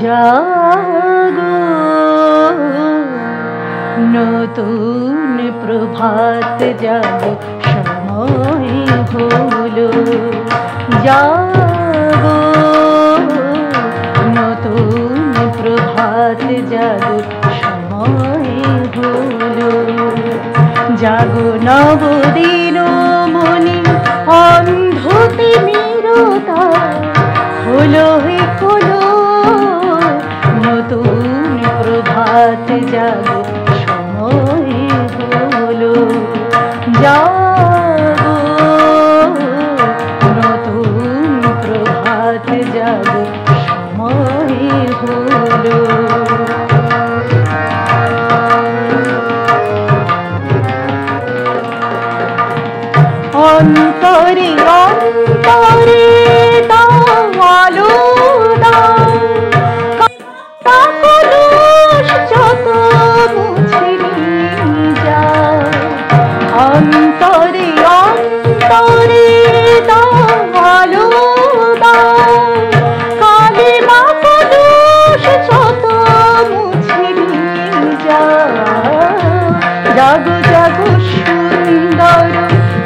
জাগো নতুন প্রভাত জাগো সময় হলো জাগো নতুন প্রভাত জাগো সময় হলো জাগো নবদিন মনি অন্ধতে নিরতা হলো হলো নতুন প্রভাত জাগো সময় হলো জাগো নতুন প্রভাত জাগো সময় হলো অন্তরে অন্তরে আলো দাও কলুষ যত মুছে যাও অন্তরে অন্তরে আলো দাও কালিমা কলুষ যত মুছে যাও জাগো জাগো সুন্দর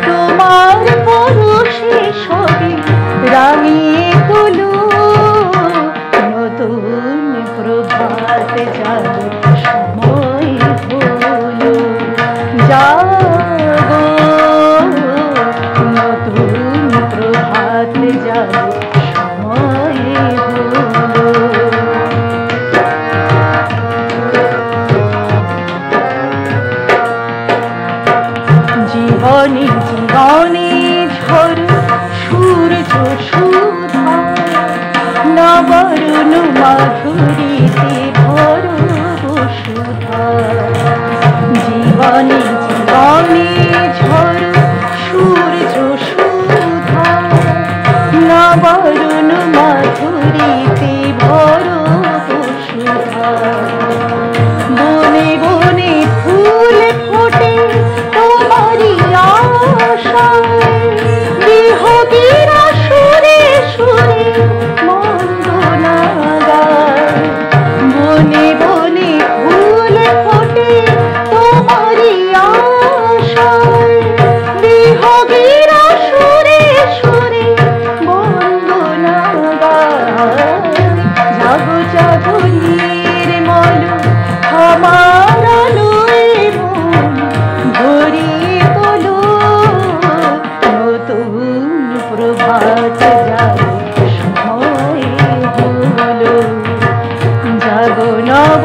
তোমার পরশে সবে রাঙিয়ে তোলো নতুন প্রভাত জাগো সময় হলো জাগো নতুন প্রভাত জাগো সময় হলো জীবনে জীবনে ঝড় সূর্য সুধা নবরুণ মাধুরীতে ভর বসুধা জীবনে জীবনে ঝড় সূর্য সুধা নবরুণ মাধুরীতে ভর বসুধা বনে বনে ফুল ফোটে তোমারি আশায় বিহগীরা সুরে সুরে মন্দনা গায় বনে বনে ফুল ফোটে তোমারি আশায় বিহগীরা সুরে সুরে মন্দনা গায় জাগো জাগো নির্মল আমার আলোয় মন ভরিয়ে তোলো নতুন প্রভাত জাগো সময় হলো জাগো নব